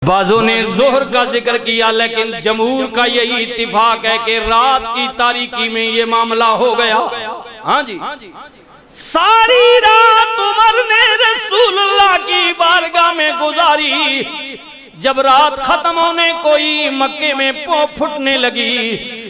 بعضوں نے ظہر کا ذکر کیا، لیکن جمہور کا یہی اتفاق ہے کہ رات کی تاریکی میں یہ معاملہ ہو گیا۔ ہاں جی، ساری رات عمر نے رسول اللہ کی بارگاہ میں گزاری۔ جب رات ختم ہونے کوئی مکے میں پھٹنے لگی،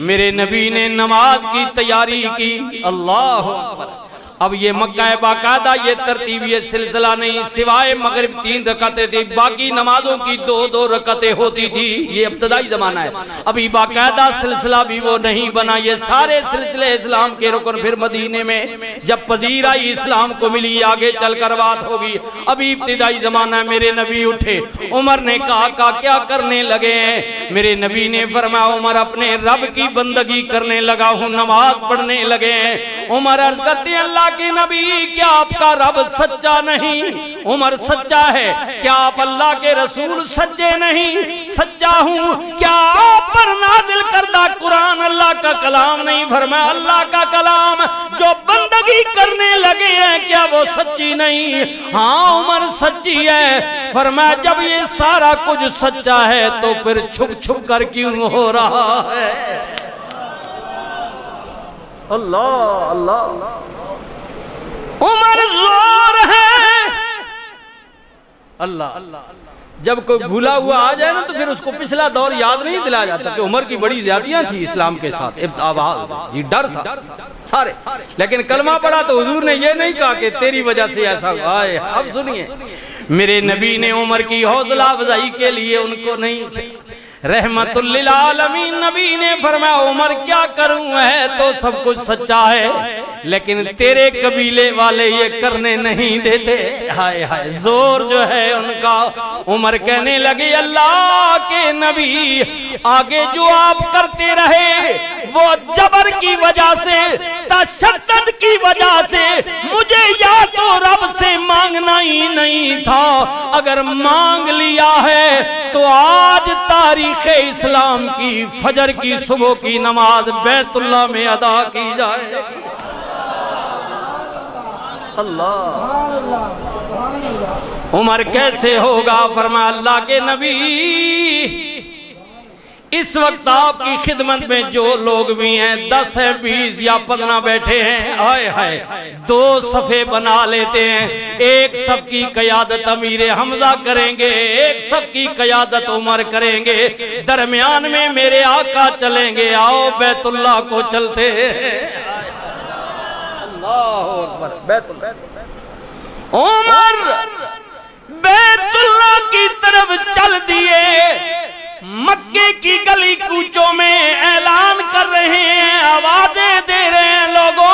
میرے نبی نے نماز کی تیاری کی۔ اللہ اکبر۔ اب یہ مکہ باقاعدہ یہ ترتیب یہ سلسلہ نہیں، سوائے مغرب 3 رکعتیں تھی، باقی نمازوں کی 2 رکعتیں ہوتی تھی۔ یہ ابتدائی زمانہ ہے، ابھی باقاعدہ سلسلہ بھی وہ نہیں بنا۔ یہ سارے سلسلے اسلام کے رکن پھر مدینے میں جب پذیرائی اسلام کو ملی، آگے چل کر بات ہوگی۔ ابھی ابتدائی زمانہ ہے۔ میرے نبی اٹھے، عمر نے کہا کیا کرنے لگے ہیں؟ میرے نبی نے فرمایا عمر اپنے رب کی بندگی کرنے لگا ہوں، نماز پڑھنے لگے ہیں۔ عمر عرض کرتے ہیں اللہ کہ نبی کیا آپ کا رب سچا نہیں؟ عمر سچا ہے، کیا آپ اللہ کے رسول سچے نہیں؟ سچا ہوں۔ کیا آپ پر نازل کردہ قرآن اللہ کا کلام نہیں؟ فرمایا اللہ کا کلام، جو بندگی کرنے لگے ہیں کیا وہ سچی نہیں؟ ہاں عمر سچی ہے۔ فرمایا جب یہ سارا کچھ سچا ہے تو پھر چھپ چھپ کر کیوں ہو رہا ہے؟ اللہ اللہ، عمر زور ہے۔ اللہ، جب کوئی بھولا ہوا آ جائے نا تو پھر اس کو پچھلا دور یاد نہیں دلایا جاتا کہ عمر کی بڑی زیادتیاں تھی اسلام کے ساتھ، یہ ڈر تھا سارے۔ لیکن کلمہ پڑھا تو حضور نے یہ نہیں کہا کہ تیری وجہ سے ایسا ہوا ہے۔ اب سنیے، میرے نبی نے عمر کی حوصلہ افزائی کے لیے ان کو نہیں، رحمت للعالمین نبی نے فرمایا عمر کیا کروں، ہے تو سب کچھ سچا ہے لیکن تیرے قبیلے والے یہ کرنے نہیں دیتے۔ ہائے ہائے، زور جو ہے ان کا۔ عمر کہنے لگے اللہ کے نبی آگے جو آپ کرتے رہے وہ جبر کی وجہ سے، تشدد کی وجہ سے، مجھے یا تو رب سے مانگنا ہی نہیں تھا، اگر مانگ لیا ہے تو آج تاریخ اسلام کی فجر کی صبح کی نماز بیت اللہ میں ادا کی جائے۔ اللہ، عمر کیسے ہوگا؟ فرمایا اللہ کے نبی اس وقت آپ کی خدمت میں جو لوگ بھی ہیں 10 ہے 20 یا 15 بیٹھے ہیں، آئے ہائے 2 صفے بنا لیتے ہیں، ایک صف کی قیادت امیر حمزہ کریں گے، ایک صف کی قیادت عمر کریں گے، درمیان میں میرے آقا چلیں گے، آؤ بیت اللہ کو چلتے ہیں۔ اللہ اکبر، بیت اللہ۔ عمر بیت اللہ کی طرف چل دیے، مکے کی گلی کوچوں میں اعلان کر رہے ہیں، آوازیں دے رہے ہیں لوگوں،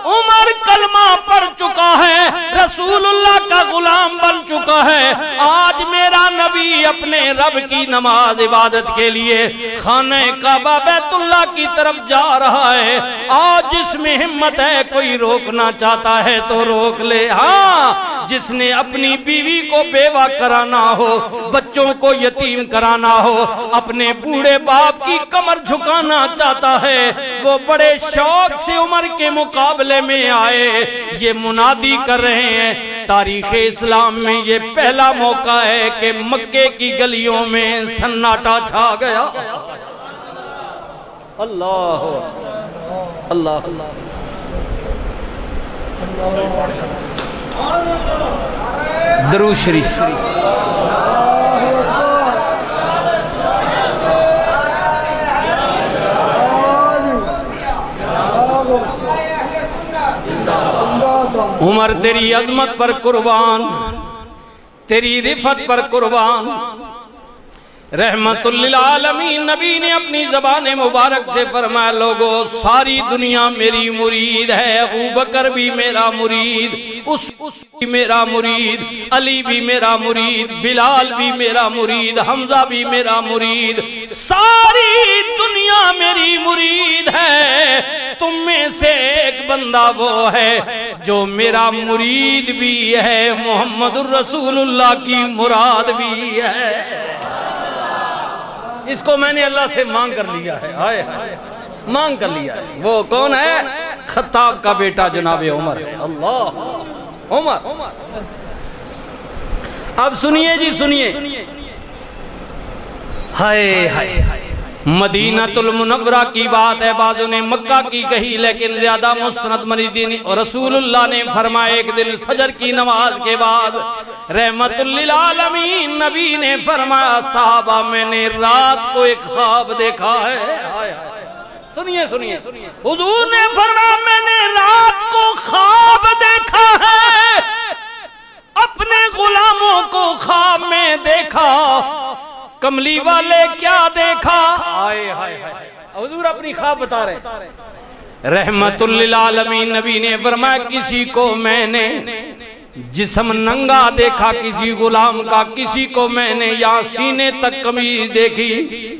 عمر کلمہ پڑھ چکا ہے، رسول اللہ کا غلام بن چکا ہے، آج میرا نبی اپنے رب کی نماز عبادت کے لیے خانہ کعبہ بیت اللہ کی طرف جا رہا ہے۔ آج جس میں ہمت ہے کوئی روکنا چاہتا ہے تو روک لے۔ ہاں، جس نے اپنی بیوی کو بیوہ کرانا ہو، بچوں کو یتیم کرانا ہو، اپنے بوڑھے باپ کی کمر جھکانا چاہتا ہے، وہ بڑے شوق سے عمر کے مقابلے میں آئے۔ یہ منادی کر رہے ہیں، تاریخ اسلام میں یہ پہلا موقع ہے کہ مکے کی گلیوں میں سناٹا چھا گیا۔ اللہ اللہ، درود شریف۔ عمر تیری عظمت پر قربان، تیری رفت پر قربان، رحمت للعالمین نبی نے اپنی زبان مبارک سے فرمایا لوگو ساری دنیا میری مرید ہے، ابو بکر بھی میرا مرید، اس بھی میرا مرید، علی بھی میرا مرید، بلال بھی میرا مرید، حمزہ بھی میرا مرید، ساری دنیا میری مرید ہے۔ تم میں سے ایک بندہ وہ ہے جو میرا مرید بھی ہے، محمد الرسول اللہ کی مراد بھی ہے۔ اس کو میں نے اللہ سے مانگ کر لیا ہے، آئے مانگ کر لیا ہے۔ وہ کون ہے؟ خطاب کا بیٹا جناب عمر ہے۔ اللہ عمر۔ اب سنیے جی سنیے، ہائے ہائے مدینۃ المنورہ کی بات ہے، بعضوں نے مکہ کی کہی، لیکن زیادہ مستند مریدین رسول اللہ نے فرمایا ایک دن فجر کی نماز کے بعد رحمت للعالمین نبی نے فرمایا صحابہ میں نے رات کو ایک خواب دیکھا ہے۔ سنیے سنیے، حضور نے فرمایا میں نے رات کو خواب دیکھا ہے، اپنے غلاموں کو خواب میں دیکھا۔ کملی والے کیا دیکھا؟ آئے ہائے ہائے، حضور اپنی خواب بتا رہے، رحمت للعالمین نبی نے فرمایا کسی کو میں نے جسم ننگا دیکھا کسی غلام کا، کسی کو میں نے یہاں سینے تک قمیض دیکھی،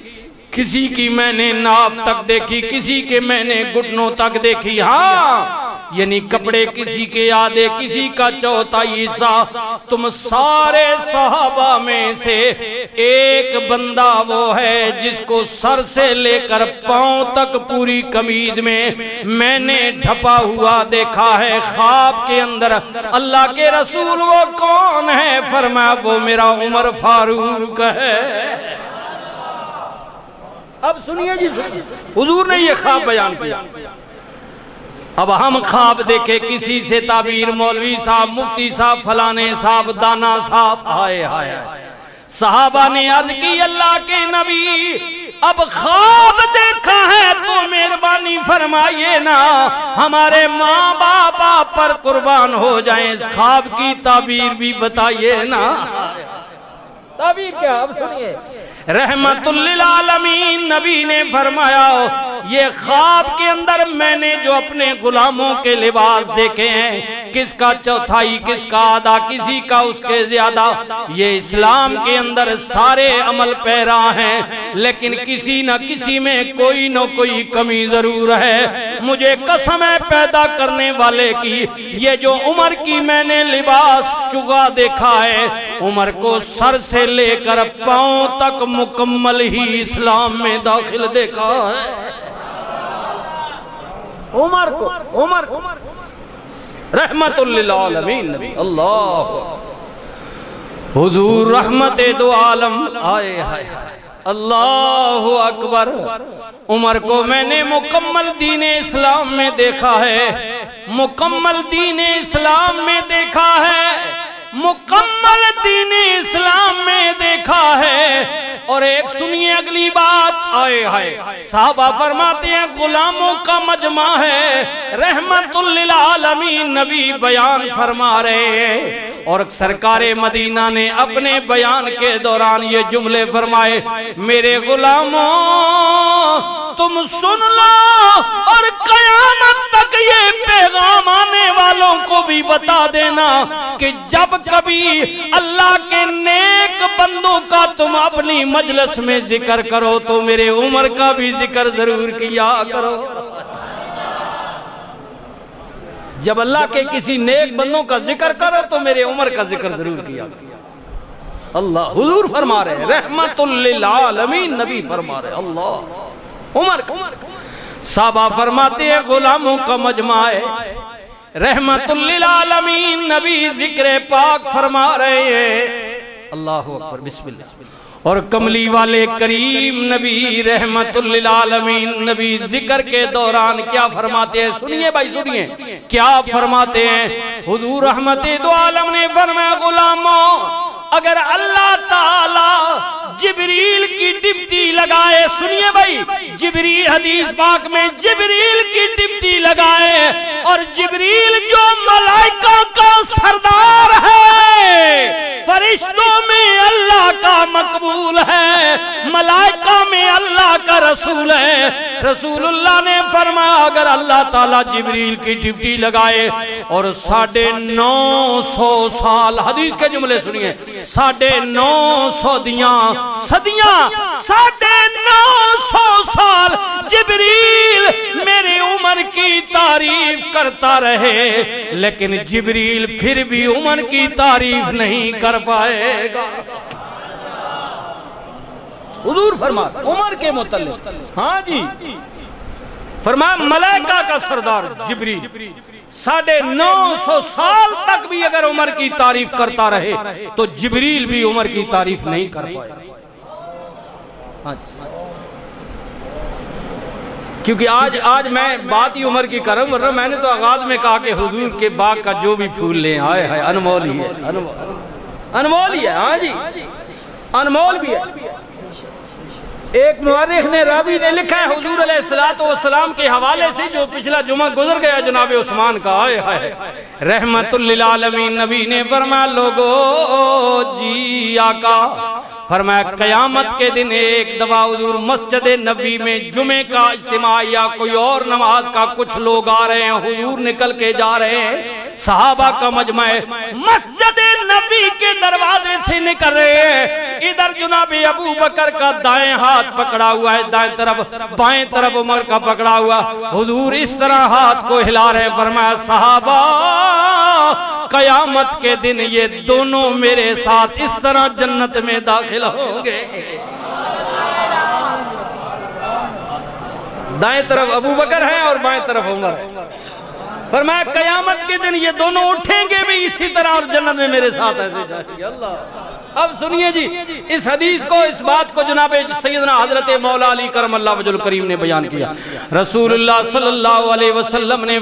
کسی کی میں نے ناف تک دیکھی، کسی کے میں نے گھٹنوں تک دیکھی۔ ہاں یعنی کپڑے کسی کے آدھے، کسی کا چوتھائی حصہ۔ تم سارے صحابہ میں سے ایک بندہ وہ ہے جس کو سر سے لے کر پاؤں تک پوری قمیض میں نے ڈھپا ہوا دیکھا ہے خواب کے اندر۔ اللہ کے رسول وہ کون ہے؟ فرمایا وہ میرا عمر فاروق ہے۔ اب سنیے جی، حضور نے یہ خواب بیان کیا۔ اب ہم خواب دیکھے کسی سے تعبیر، مولوی صاحب، مفتی صاحب، فلانے صاحب، دانا صاحب، ہائے ہائے۔ صحابہ نے عرض کی اللہ کے نبی اب خواب دیکھا ہے تو مہربانی فرمائیے نا، ہمارے ماں باپ آپ پر قربان ہو جائیں، اس خواب کی تعبیر بھی بتائیے نا۔ تعبیر کیا؟ اب سنیے، رحمت للعالمین نبی نے فرمایا یہ خواب کے اندر میں نے جو اپنے غلاموں کے لباس دیکھے ہیں، کس کا چوتھائی، کس کا آدھا، کسی کا اس کے زیادہ، یہ اسلام کے اندر سارے عمل پیرا ہیں، لیکن کسی نہ کسی میں کوئی نہ کوئی کمی ضرور ہے۔ مجھے قسم ہے پیدا کرنے والے کی، یہ جو عمر کی میں نے لباس چگا دیکھا ہے، عمر کو سر سے لے کر پاؤں تک مکمل ہی اسلام میں داخل دیکھا ہے۔ عمر کو رحمت للعالمین نبی، اللہ حضور رحمت دو عالم، آئے ہائے اللہ اکبر۔ عمر کو میں نے مکمل دین اسلام میں دیکھا ہے، مکمل دین اسلام میں دیکھا ہے، مکمل دین اسلام میں دیکھا ہے۔ اور ایک سنیے اگلی بات، آئے ہائے صحابہ فرماتے ہیں غلاموں کا مجمع ہے، رحمت للعالمین نبی بیان فرما رہے ہیں، اور سرکار مدینہ نے اپنے بیان کے دوران یہ جملے فرمائے، میرے غلاموں تم سن لو اور قیامت تک یہ پیغام آنے والوں کو بھی بتا دینا کہ جب کبھی اللہ کے نیک بندوں کا تم اپنی مجلس میں ذکر کرو تو میرے عمر کا بھی ذکر ضرور کیا کرو۔ جب اللہ کے کسی نیک بندوں کا ذکر کرو تو میرے عمر کا ذکر ضرور کیا کرو۔ اللہ حضور فرما رہے ہیں، رحمت للعالمین نبی فرما رہے ہیں، اللہ عمر۔ صحابہ فرماتے ہیں غلاموں کا مجمع ہے، رحمت للعالمین نبی ذکر پاک فرما رہے ہیں، اللہ اکبر، بسم اللہ۔ اور کملی والے کریم نبی رحمت للعالمین نبی ذکر کے دوران کیا فرماتے ہیں؟ سنیے بھائی سنیے کیا فرماتے ہیں۔ حضور رحمت دو عالم نے فرمایا غلاموں اگر اللہ تعالی جبریل کی ڈپٹی لگائے، سنیے بھائی، جبریل حدیث پاک میں جبریل کی ڈپٹی لگائے، اور جبریل جو ملائکہ کا سردار ہے، فرشتوں میں اللہ کا مقبول ہے، ملائکہ میں اللہ کا رسول ہے، رسول اللہ نے فرمایا اگر اللہ تعالیٰ جبریل کی ڈپٹی لگائے اور 950 سال، حدیث کے جملے سنیے، 950 صدیاں 950 سال جبریل میرے عمر کی تعریف کرتا رہے، لیکن جبریل پھر بھی عمر کی تعریف نہیں کر پائے گا۔ حضور فرما عمر کے متعلق، ہاں جی فرمایا ملائکہ کا سردار جبریل 950 سال تک بھی اگر عمر کی تعریف کرتا رہے تو جبریل بھی عمر کی تعریف نہیں کر پائے۔ کیونکہ آج میں بات ہی عمر کی کروں، ورنہ میں نے تو آغاز میں کہا کہ حضور کے باغ کا جو بھی پھول لیں آئے ہائے انمول ہی ہے، انمول ہی ہے۔ ہاں جی انمول بھی ہے۔ ایک مورخ نے راوی نے لکھا ہے حضور علیہ السلام کے حوالے سے جو پچھلا جمعہ گزر گیا جناب عثمان کا، آئے ہائے رحمت للعالمین، نبی نے فرمایا لوگو جی آقا، فرمایا قیامت کے دن ایک دفعہ حضور مسجد نبی میں جمعے کا اجتماع یا کوئی اور نماز کا کچھ لوگ آ رہے ہیں، حضور نکل کے جا رہے ہیں، صحابہ کا مجمع مسجد نبی کے دروازے سے نکل رہے ہیں، ادھر جناب ابو بکر کا دائیں ہاتھ پکڑا ہوا ہے، دائیں طرف بائیں طرف عمر کا پکڑا ہوا، حضور اس طرح ہاتھ کو ہلا رہے ہیں، فرمایا صحابہ قیامت کے دن یہ دونوں میرے ساتھ اس طرح جنت میں داخل ہوں گے۔ دائیں طرف ابو بکر ہے اور بائیں طرف عمر ہے، فرمایا قیامت کے دن یہ دونوں اٹھیں گے بھی اسی طرح اور جنت میں میرے ساتھ ایسے جائیں گے۔ اللہ اب سنیے جی اس حدیث کو، اس بات کو جناب سیدنا حضرت مولا علی کرم اللہ وجہ الکریم نے بیان کیا۔ رسول اللہ صلی اللہ علیہ وسلم نے